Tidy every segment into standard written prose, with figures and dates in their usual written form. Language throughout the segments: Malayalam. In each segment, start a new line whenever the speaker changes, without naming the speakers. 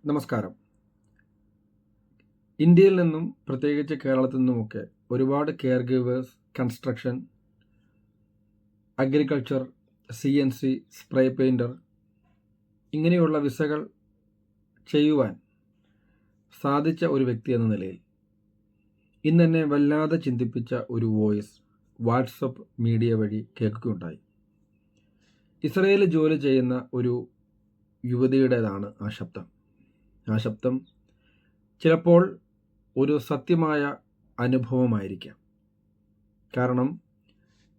നമസ്കാരം. ഇന്ത്യയിൽ നിന്നും പ്രത്യേകിച്ച് കേരളത്തിൽ നിന്നുമൊക്കെ ഒരുപാട് care givers, construction, agriculture, CNC, spray painter ഇങ്ങനെയുള്ള വിസകൾ ചെയ്യുവാൻ സാധിച്ച ഒരു വ്യക്തി എന്ന നിലയിൽ ഇന്നെന്നെ വല്ലാതെ ചിന്തിപ്പിച്ച ഒരു വോയിസ് വാട്സപ്പ് മീഡിയ വഴി കേൾക്കുകയുണ്ടായി. ഇസ്രയേലിൽ ജോലി ചെയ്യുന്ന ഒരു യുവതിയുടേതാണ് ആ ശബ്ദം. ആ ശബ്ദം ചിലപ്പോൾ ഒരു സത്യമായ അനുഭവമായിരിക്കാം. കാരണം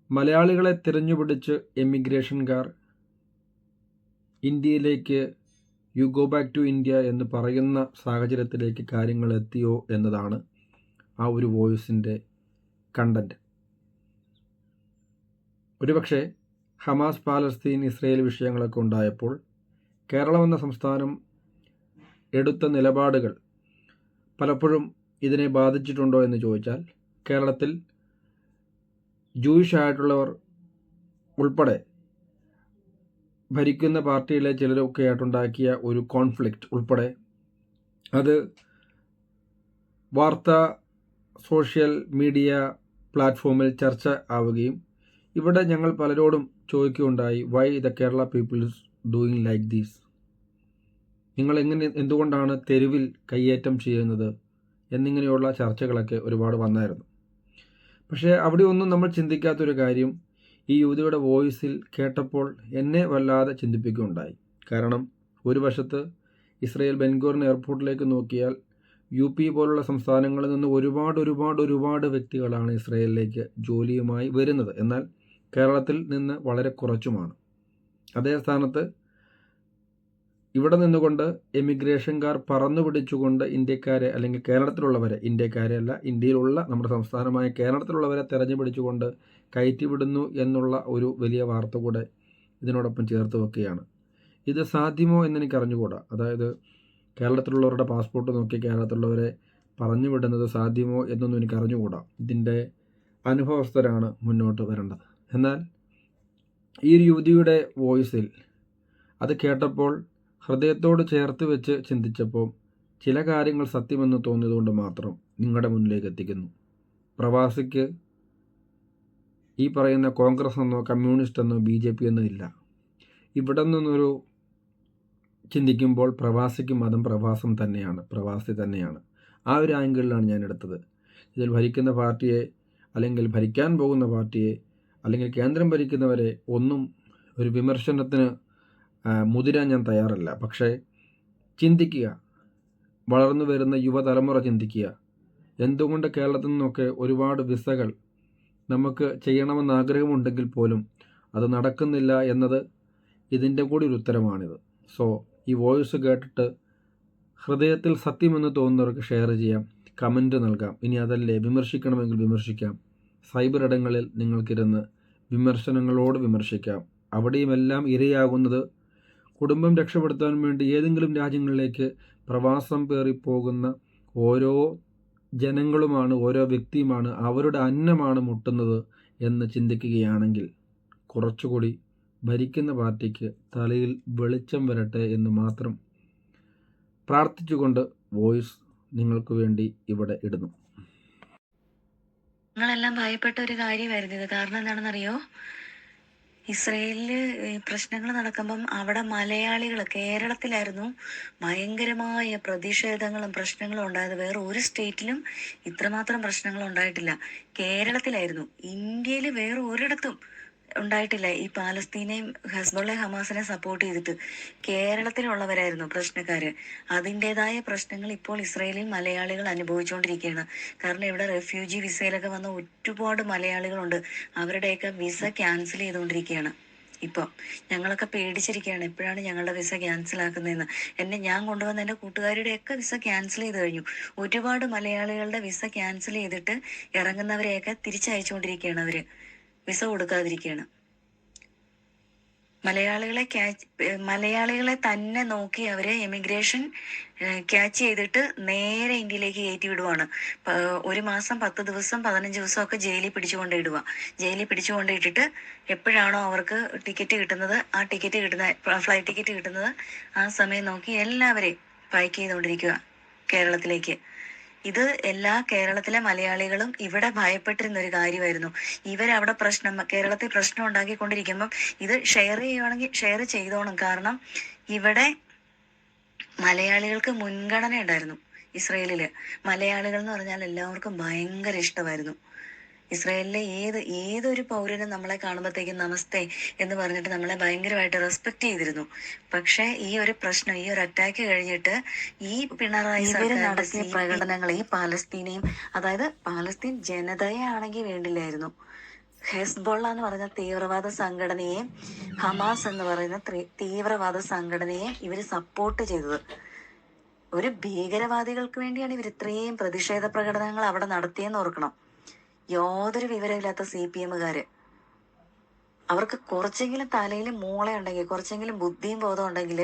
മലയാളികളെ തിരഞ്ഞുപിടിച്ച് എമിഗ്രേഷൻകാർ ഇന്ത്യയിലേക്ക് you go back to India എന്ന് പറയുന്ന സാഹചര്യത്തിലേക്ക് കാര്യങ്ങൾ എത്തിയോ എന്നതാണ് ആ ഒരു വോയിസിൻ്റെ കണ്ടൻറ്റ്. ഒരുപക്ഷെ ഹമാസ്, പാലസ്തീൻ, ഇസ്രയേൽ വിഷയങ്ങളൊക്കെ ഉണ്ടായപ്പോൾ കേരളം എന്ന സംസ്ഥാനം എടുത്ത നിലപാടുകൾ പലപ്പോഴും ഇതിനെ ബാധിച്ചിട്ടുണ്ടോ എന്ന് ചോദിച്ചാൽ കേരളത്തിൽ ജൂയിഷ് ആയിട്ടുള്ളവർ ഉൾപ്പെടെ ഭരിക്കുന്ന പാർട്ടിയിലെ ചിലരൊക്കെ ആയിട്ടുണ്ടാക്കിയ ഒരു കോൺഫ്ലിക്റ്റ് ഉൾപ്പെടെ അത് വാർത്താ സോഷ്യൽ മീഡിയ പ്ലാറ്റ്ഫോമിൽ ചർച്ച ആവുകയും ഇവിടെ ഞങ്ങൾ പലരോടും ചോദിക്കുകയുണ്ടായി, why the Kerala people is doing like these, നിങ്ങൾ എന്തുകൊണ്ടാണ് തെരുവിൽ കയ്യേറ്റം ചെയ്യുന്നത് എന്നിങ്ങനെയുള്ള ചർച്ചകളൊക്കെ ഒരുപാട് വന്നായിരുന്നു. പക്ഷേ അവിടെ ഒന്നും നമ്മൾ ചിന്തിക്കാത്തൊരു കാര്യം ഈ യുവതിയുടെ വോയിസിൽ കേട്ടപ്പോൾ എന്നെ വല്ലാതെ ചിന്തിപ്പിക്കുകയുണ്ടായി. കാരണം ഒരു വശത്ത് ഇസ്രയേൽ ബെൻഗൂറിൻ എയർപോർട്ടിലേക്ക് നോക്കിയാൽ UP പോലുള്ള സംസ്ഥാനങ്ങളിൽ നിന്ന് ഒരുപാട് വ്യക്തികളാണ് ഇസ്രയേലിലേക്ക് ജോലിയുമായി വരുന്നത്. എന്നാൽ കേരളത്തിൽ നിന്ന് വളരെ കുറച്ചുമാണ്. അതേ സ്ഥാനത്ത് ഇവിടെ നിന്നുകൊണ്ട് എമിഗ്രേഷൻകാർ പറന്നു പിടിച്ചുകൊണ്ട് ഇന്ത്യക്കാരെ, അല്ലെങ്കിൽ കേരളത്തിലുള്ളവരെ, ഇന്ത്യക്കാരെ അല്ല, ഇന്ത്യയിലുള്ള നമ്മുടെ സംസ്ഥാനമായ കേരളത്തിലുള്ളവരെ തെരഞ്ഞു പിടിച്ചുകൊണ്ട് കയറ്റിവിടുന്നു എന്നുള്ള ഒരു വലിയ വാർത്ത കൂടെ ഇതിനോടൊപ്പം ചേർത്ത് വെക്കുകയാണ്. ഇത് സാധ്യമോ എന്നെനിക്ക് അറിഞ്ഞുകൂടാ. അതായത് കേരളത്തിലുള്ളവരുടെ പാസ്പോർട്ട് നോക്കി കേരളത്തിലുള്ളവരെ പറഞ്ഞു വിടുന്നത് സാധ്യമോ എന്നൊന്നും എനിക്ക് അറിഞ്ഞുകൂടാ. ഇതിൻ്റെ അനുഭവസ്ഥരാണ് മുന്നോട്ട് വരേണ്ടത്. എന്നാൽ ഈ ഒരു യുവതിയുടെ വോയിസിൽ അത് കേട്ടപ്പോൾ ഹൃദയത്തോട് ചേർത്ത് വെച്ച് ചിന്തിച്ചപ്പോൾ ചില കാര്യങ്ങൾ സത്യമെന്ന് തോന്നിയതുകൊണ്ട് മാത്രം നിങ്ങളുടെ മുന്നിലേക്ക് എത്തിക്കുന്നു. പ്രവാസിക്ക് ഈ പറയുന്ന കോൺഗ്രസ് എന്നോ കമ്മ്യൂണിസ്റ്റ് എന്നോ BJP എന്നോ ഇല്ല. ഇവിടെ നിന്നൊരു ചിന്തിക്കുമ്പോൾ പ്രവാസിക്ക് മതം പ്രവാസം തന്നെയാണ്, പ്രവാസി തന്നെയാണ്. ആ ഒരു ആംഗിളിലാണ് ഞാൻ എടുത്തത്. ഇതിൽ ഭരിക്കുന്ന പാർട്ടിയെ, അല്ലെങ്കിൽ ഭരിക്കാൻ പോകുന്ന പാർട്ടിയെ, അല്ലെങ്കിൽ കേന്ദ്രം ഭരിക്കുന്നവരെ ഒന്നും ഒരു വിമർശനത്തിന് മുതിരാൻ ഞാൻ തയ്യാറല്ല. പക്ഷേ ചിന്തിക്കുക, വളർന്നു വരുന്ന യുവതലമുറ ചിന്തിക്കുക, എന്തുകൊണ്ട് കേരളത്തിൽ നിന്നൊക്കെ ഒരുപാട് വിസകൾ നമുക്ക് ചെയ്യണമെന്ന് ആഗ്രഹമുണ്ടെങ്കിൽ പോലും അത് നടക്കുന്നില്ല എന്നത് ഇതിൻ്റെ കൂടി ഒരു ഉത്തരമാണിത്. സോ ഈ വോയിസ് കേട്ടിട്ട് ഹൃദയത്തിൽ സത്യമെന്ന് തോന്നുന്നവർക്ക് ഷെയർ ചെയ്യാം, കമൻറ്റ് നൽകാം. ഇനി അതല്ലേ വിമർശിക്കണമെങ്കിൽ വിമർശിക്കാം. സൈബർ ഇടങ്ങളിൽ നിങ്ങൾക്കിരുന്ന് വിമർശനങ്ങളോട് വിമർശിക്കാം. അവിടെയുമെല്ലാം ഇരയാകുന്നത് കുടുംബം രക്ഷപ്പെടുത്താൻ വേണ്ടി ഏതെങ്കിലും രാജ്യങ്ങളിലേക്ക് പ്രവാസം പേറിപ്പോകുന്ന ഓരോ ജനങ്ങളുമാണ്, ഓരോ വ്യക്തിയുമാണ്, അവരുടെ അന്നമാണ് മുട്ടുന്നത് എന്ന് ചിന്തിക്കുകയാണെങ്കിൽ കുറച്ചുകൂടി ഭരിക്കുന്ന പാർട്ടിക്ക് തലയിൽ വെളിച്ചം വരട്ടെ എന്ന് മാത്രം പ്രാർത്ഥിച്ചുകൊണ്ട് വോയിസ് നിങ്ങൾക്ക് വേണ്ടി ഇവിടെ ഇടുന്നു.
ഞങ്ങളെല്ലാം ഭയപ്പെട്ട ഒരു കാര്യമായിരുന്നു ഇത്. കാരണം എന്താണെന്നറിയോ, ഇസ്രയേലില് പ്രശ്നങ്ങൾ നടക്കുമ്പം അവിടെ മലയാളികൾ, കേരളത്തിലായിരുന്നു ഭയങ്കരമായ പ്രതിഷേധങ്ങളും പ്രശ്നങ്ങളും ഉണ്ടായത്. വേറെ ഒരു സ്റ്റേറ്റിലും ഇത്രമാത്രം പ്രശ്നങ്ങൾ ഉണ്ടായിട്ടില്ല. കേരളത്തിലായിരുന്നു. ഇന്ത്യയിൽ വേറെ ഒരിടത്തും ഉണ്ടായിട്ടില്ല. ഈ പാലസ്തീനെയും ഹെസ്ബോളെ ഹമാസിനെ സപ്പോർട്ട് ചെയ്തിട്ട് കേരളത്തിലുള്ളവരായിരുന്നു പ്രശ്നക്കാര്. അതിൻ്റെതായ പ്രശ്നങ്ങൾ ഇപ്പോൾ ഇസ്രയേലിൽ മലയാളികൾ അനുഭവിച്ചുകൊണ്ടിരിക്കുകയാണ്. കാരണം ഇവിടെ റെഫ്യൂജി വിസയിലൊക്കെ വന്ന ഒരുപാട് മലയാളികളുണ്ട്. അവരുടെയൊക്കെ വിസ ക്യാൻസൽ ചെയ്തുകൊണ്ടിരിക്കുകയാണ്. ഇപ്പം ഞങ്ങളൊക്കെ പേടിച്ചിരിക്കുകയാണ്, എപ്പോഴാണ് ഞങ്ങളുടെ വിസ ക്യാൻസൽ ആക്കുന്നതെന്ന്. ഞാൻ കൊണ്ടുവന്ന എൻ്റെ കൂട്ടുകാരുടെയൊക്കെ വിസ ക്യാൻസൽ ചെയ്ത് കഴിഞ്ഞു. ഒരുപാട് മലയാളികളുടെ വിസ ക്യാൻസൽ ചെയ്തിട്ട് ഇറങ്ങുന്നവരെയൊക്കെ തിരിച്ചയച്ചുകൊണ്ടിരിക്കുകയാണ്. അവര് വിസ കൊടുക്കാതിരിക്കുകയാണ്. മലയാളികളെ തന്നെ നോക്കി അവര് എമിഗ്രേഷൻ ക്യാച്ച് ചെയ്തിട്ട് നേരെ ഇന്ത്യയിലേക്ക് കയറ്റി വിടുവാണ്. 1 മാസം 10 ദിവസം 15 ദിവസമൊക്കെ ജയിലിൽ പിടിച്ചുകൊണ്ടിടുക. ജയിലിൽ പിടിച്ചുകൊണ്ടിട്ടിട്ട് എപ്പോഴാണോ അവർക്ക് ടിക്കറ്റ് കിട്ടുന്നത്, ആ ടിക്കറ്റ് കിട്ടുന്ന ഫ്ലൈറ്റ് ടിക്കറ്റ് കിട്ടുന്നത്, ആ സമയം നോക്കി എല്ലാവരെയും സ്പൈക്ക് ചെയ്തുകൊണ്ടിരിക്കുക കേരളത്തിലേക്ക്. ഇത് എല്ലാ കേരളത്തിലെ മലയാളികളും ഇവിടെ ഭയപ്പെട്ടിരുന്ന ഒരു കാര്യമായിരുന്നു. ഇവരവിടെ കേരളത്തിൽ പ്രശ്നം ഉണ്ടാക്കിക്കൊണ്ടിരിക്കുമ്പം ഇത് ഷെയർ ചെയ്യുവാണെങ്കിൽ ഷെയർ ചെയ്തോണം. കാരണം ഇവിടെ മലയാളികൾക്ക് മുൻഗണന ഉണ്ടായിരുന്നു. ഇസ്രയേലില് മലയാളികൾ എന്ന് പറഞ്ഞാൽ എല്ലാവർക്കും ഭയങ്കര ഇഷ്ടമായിരുന്നു. ഇസ്രായേലിലെ ഏതൊരു പൗരനും നമ്മളെ കാണുമ്പോഴത്തേക്കും നമസ്തേ എന്ന് പറഞ്ഞിട്ട് നമ്മളെ ഭയങ്കരമായിട്ട് റെസ്പെക്ട് ചെയ്തിരുന്നു. പക്ഷെ ഈ ഒരു അറ്റാക്ക് കഴിഞ്ഞിട്ട് ഈ പിണറായി നടത്തിയ പ്രകടനങ്ങൾ ഈ പാലസ്തീനെയും, അതായത് പാലസ്തീൻ ജനതയെ ആണെങ്കിൽ വേണ്ടില്ലായിരുന്നു, ഹെസ്ബോള എന്ന് പറയുന്ന തീവ്രവാദ സംഘടനയെയും ഹമാസ് എന്ന് പറയുന്ന തീവ്രവാദ സംഘടനയെ ഇവര് സപ്പോർട്ട് ചെയ്തത്. ഒരു ഭീകരവാദികൾക്ക് വേണ്ടിയാണ് ഇവർ ഇത്രയും പ്രതിഷേധ പ്രകടനങ്ങൾ അവിടെ നടത്തിയെന്ന് ഓർക്കണം. യാതൊരു വിവരമില്ലാത്ത CPM-കാര്. അവർക്ക് കുറച്ചെങ്കിലും തലയിൽ മൂളയുണ്ടെങ്കിൽ, കുറച്ചെങ്കിലും ബുദ്ധിയും ബോധം ഉണ്ടെങ്കിൽ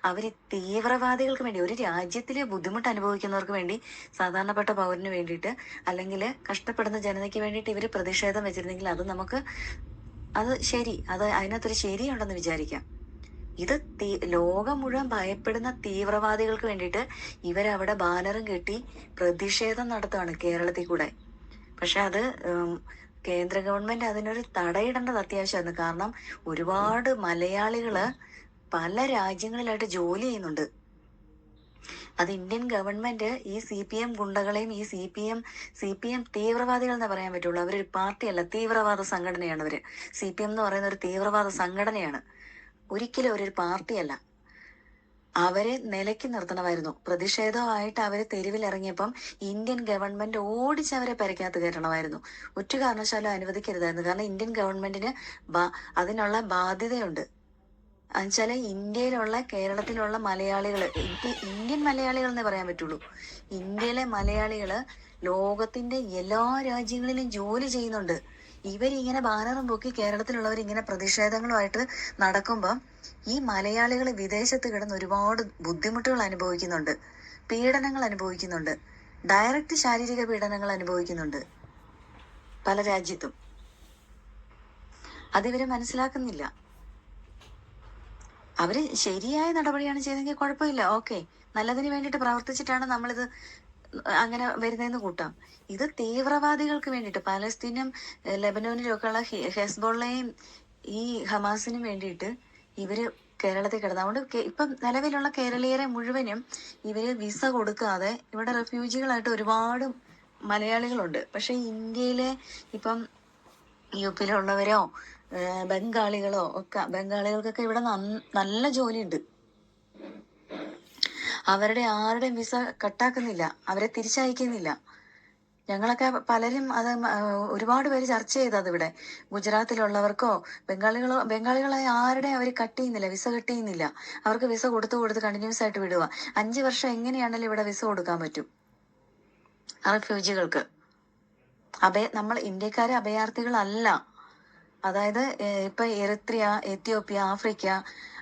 അവർ തീവ്രവാദികൾക്ക് വേണ്ടി, ഒരു രാജ്യത്തിലെ ബുദ്ധിമുട്ട് അനുഭവിക്കുന്നവർക്ക് വേണ്ടി, സാധാരണപ്പെട്ട പൗരന് വേണ്ടിയിട്ട്, അല്ലെങ്കിൽ കഷ്ടപ്പെടുന്ന ജനതയ്ക്ക് വേണ്ടിയിട്ട് ഇവർ പ്രതിഷേധം വെച്ചിരുന്നെങ്കിൽ അത് ശരി, അതിനകത്തൊരു ശരിയുണ്ടെന്ന് വിചാരിക്കാം. ഇത് ലോകം മുഴുവൻ ഭയപ്പെടുന്ന തീവ്രവാദികൾക്ക് വേണ്ടിയിട്ട് ഇവരവിടെ ബാനറും കെട്ടി പ്രതിഷേധം നടത്തുകയാണ് കേരളത്തിൽ കൂടെ. പക്ഷെ അത് കേന്ദ്ര ഗവൺമെന്റ് അതിനൊരു തടയിടേണ്ടത് അത്യാവശ്യമായിരുന്നു. കാരണം ഒരുപാട് മലയാളികള് പല രാജ്യങ്ങളിലായിട്ട് ജോലി ചെയ്യുന്നുണ്ട്. അത് ഇന്ത്യൻ ഗവൺമെന്റ് ഈ CPM ഗുണ്ടകളെയും ഈ CPM തീവ്രവാദികൾ എന്നേ പറയാൻ പറ്റുള്ളൂ. അവരൊരു പാർട്ടിയല്ല, തീവ്രവാദ സംഘടനയാണ് അവര്. CPM എന്ന് പറയുന്ന ഒരു തീവ്രവാദ സംഘടനയാണ്, ഒരിക്കലും അവരൊരു പാർട്ടിയല്ല. അവരെ നിലയ്ക്ക് നിർത്തണമായിരുന്നു. പ്രതിഷേധമായിട്ട് അവര് തെരുവിലിറങ്ങിയപ്പം ഇന്ത്യൻ ഗവൺമെന്റ് ഓടിച്ചവരെ പെരക്കകത്ത് കയറ്റണമായിരുന്നു. ഒറ്റ കാരണവശാലും അനുവദിക്കരുതായിരുന്നു. കാരണം ഇന്ത്യൻ ഗവൺമെന്റിന് അതിനുള്ള ബാധ്യതയുണ്ട്. എന്നുവെച്ചാല് ഇന്ത്യയിലുള്ള കേരളത്തിലുള്ള മലയാളികള്, ഇന്ത്യൻ മലയാളികൾ എന്നേ പറയാൻ പറ്റുള്ളൂ. ഇന്ത്യയിലെ മലയാളികള് ലോകത്തിന്റെ എല്ലാ രാജ്യങ്ങളിലും ജോലി ചെയ്യുന്നുണ്ട്. ഇവരിങ്ങനെ ബാനറും പൊക്കി കേരളത്തിലുള്ളവർ ഇങ്ങനെ പ്രതിഷേധങ്ങളുമായിട്ട് നടക്കുമ്പം ഈ മലയാളികൾ വിദേശത്ത് കിടന്ന് ഒരുപാട് ബുദ്ധിമുട്ടുകൾ അനുഭവിക്കുന്നുണ്ട്, പീഡനങ്ങൾ അനുഭവിക്കുന്നുണ്ട്, ഡയറക്റ്റ് ശാരീരിക പീഡനങ്ങൾ അനുഭവിക്കുന്നുണ്ട് പല രാജ്യത്തും. അതിവര് മനസ്സിലാക്കുന്നില്ല. അവര് ശരിയായ നടപടിയാണ് ചെയ്തെങ്കിൽ കുഴപ്പമില്ല, ഓക്കെ, നല്ലതിന് വേണ്ടിയിട്ട് പ്രവർത്തിച്ചിട്ടാണ് നമ്മളിത് അങ്ങനെ വരുന്നതെന്ന് കൂട്ടാം. ഇത് തീവ്രവാദികൾക്ക് വേണ്ടിയിട്ട്, പാലസ്തീനും ലെബനോനിലും ഒക്കെ ഉള്ള ഹെസ്ബോളയും ഈ ഹമാസിനും വേണ്ടിയിട്ട് ഇവര് കേരളത്തിൽ കിടന്നു. അതുകൊണ്ട് ഇപ്പം നിലവിലുള്ള കേരളീയരെ മുഴുവനും ഇവര് വിസ കൊടുക്കാതെ ഇവിടെ റെഫ്യൂജികളായിട്ട് ഒരുപാട് മലയാളികളുണ്ട്. പക്ഷെ ഇന്ത്യയിലെ ഇപ്പം UP-യിലുള്ളവരോ ബംഗാളികളോ ഒക്കെ, ബംഗാളികൾക്കൊക്കെ ഇവിടെ നല്ല ജോലിയുണ്ട്. ആരുടെയും വിസ കട്ടാക്കുന്നില്ല, അവരെ തിരിച്ചയക്കുന്നില്ല. ഞങ്ങളൊക്കെ പലരും അത് ഒരുപാട് പേര് ചർച്ച ചെയ്തത് ഇവിടെ. ഗുജറാത്തിലുള്ളവർക്കോ ബംഗാളികളായ ആരുടെയും അവർ കട്ട് ചെയ്യുന്നില്ല, വിസ കട്ട് ചെയ്യുന്നില്ല. അവർക്ക് വിസ കൊടുത്ത് കണ്ടിന്യൂസ് ആയിട്ട് വിടുക. 5 വർഷം എങ്ങനെയാണെങ്കിലും ഇവിടെ വിസ കൊടുക്കാൻ പറ്റും ആ റെഫ്യൂജികൾക്ക്. നമ്മൾ ഇന്ത്യക്കാരെ അഭയാർത്ഥികളല്ല. അതായത് ഇപ്പൊ എറിത്രിയ, എത്യോപ്യ, ആഫ്രിക്ക,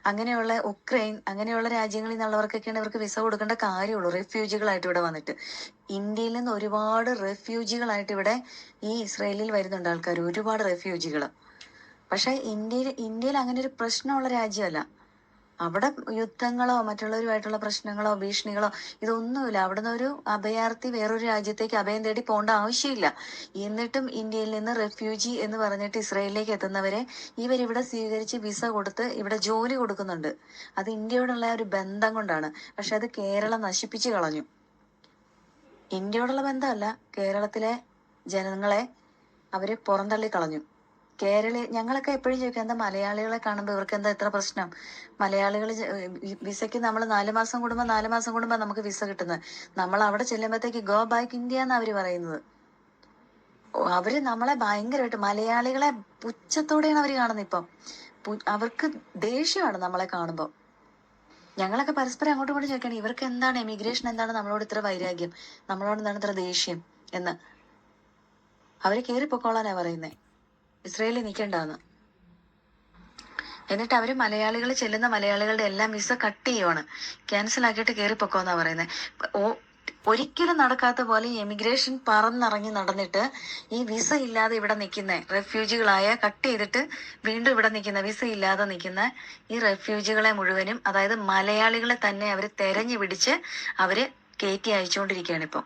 അങ്ങനെയുള്ള ഉക്രൈൻ, അങ്ങനെയുള്ള രാജ്യങ്ങളിൽ നിന്നുള്ളവർക്കൊക്കെയാണ് ഇവർക്ക് വിസ കൊടുക്കേണ്ട കാര്യമുള്ളൂ, റെഫ്യൂജികളായിട്ട് ഇവിടെ വന്നിട്ട്. ഇന്ത്യയിൽ നിന്ന് ഒരുപാട് റെഫ്യൂജികളായിട്ട് ഇവിടെ ഈ ഇസ്രയേലിൽ വരുന്നുണ്ട് ആൾക്കാർ, ഒരുപാട് റെഫ്യൂജികൾ. പക്ഷെ ഇന്ത്യയിൽ അങ്ങനെ ഒരു പ്രശ്നമുള്ള രാജ്യമല്ല. അവിടെ യുദ്ധങ്ങളോ മറ്റുള്ളവരുമായിട്ടുള്ള പ്രശ്നങ്ങളോ ഭീഷണികളോ ഇതൊന്നുമില്ല. അവിടുന്ന് ഒരു അഭയാർത്ഥി വേറൊരു രാജ്യത്തേക്ക് അഭയം തേടി പോകേണ്ട ആവശ്യമില്ല. എന്നിട്ടും ഇന്ത്യയിൽ നിന്ന് റെഫ്യൂജി എന്ന് പറഞ്ഞിട്ട് ഇസ്രയേലിലേക്ക് എത്തുന്നവരെ ഇവരിവിടെ സ്വീകരിച്ച് വിസ കൊടുത്ത് ഇവിടെ ജോലി കൊടുക്കുന്നുണ്ട്. അത് ഇന്ത്യയോടുള്ള ഒരു ബന്ധം കൊണ്ടാണ്. പക്ഷെ അത് കേരളം നശിപ്പിച്ചു കളഞ്ഞു. ഇന്ത്യയോടുള്ള ബന്ധമല്ല, കേരളത്തിലെ ജനങ്ങളെ അവര് പുറന്തള്ളി കളഞ്ഞു. ഞങ്ങളൊക്കെ എപ്പോഴും ചോദിക്കാം, എന്താ മലയാളികളെ കാണുമ്പോൾ ഇവർക്ക് എന്താ ഇത്ര പ്രശ്നം? മലയാളികൾ വിസയ്ക്ക് നമ്മൾ 4 മാസം കൂടുമ്പോൾ നമുക്ക് വിസ കിട്ടുന്നത്. നമ്മൾ അവിടെ ചെല്ലുമ്പോഴത്തേക്ക് ഗോ ബാക്ക് ഇന്ത്യ എന്നാ അവര് പറയുന്നത്. അവര് നമ്മളെ ഭയങ്കരമായിട്ട്, മലയാളികളെ പുച്ഛത്തോടെയാണ് അവര് കാണുന്നത്. ഇപ്പം അവർക്ക് ദേഷ്യമാണ് നമ്മളെ കാണുമ്പോൾ. ഞങ്ങളൊക്കെ പരസ്പരം അങ്ങോട്ടും ഇങ്ങോട്ടും ചോദിക്കണം, ഇവർക്ക് എന്താണ് എമിഗ്രേഷൻ, എന്താണ് നമ്മളോട് ഇത്ര വൈരാഗ്യം, നമ്മളോട് എന്താണ് ഇത്ര ദേഷ്യം എന്ന്. അവര് കയറിപ്പൊക്കോളാനാ പറയുന്നേ, ഇസ്രയേലിൽ നിൽക്കണ്ടെന്ന്. എന്നിട്ട് അവര് ചെല്ലുന്ന മലയാളികളുടെ എല്ലാം വിസ കട്ട് ചെയ്യുവാണ്, ക്യാൻസൽ ആക്കിയിട്ട് കയറിപ്പൊക്കോന്നാ പറയുന്നത്. ഒരിക്കലും നടക്കാത്ത പോലെ എമിഗ്രേഷൻ പറന്നിറങ്ങി നടന്നിട്ട് ഈ വിസ ഇല്ലാതെ ഇവിടെ നിൽക്കുന്ന റെഫ്യൂജികളായ കട്ട് ചെയ്തിട്ട് വീണ്ടും ഇവിടെ നിൽക്കുന്ന വിസ ഇല്ലാതെ നിൽക്കുന്ന ഈ റെഫ്യൂജികളെ മുഴുവനും, അതായത് മലയാളികളെ തന്നെ അവർ തെരഞ്ഞു പിടിച്ച് അവര് കയറ്റി അയച്ചുകൊണ്ടിരിക്കുകയാണ് ഇപ്പം.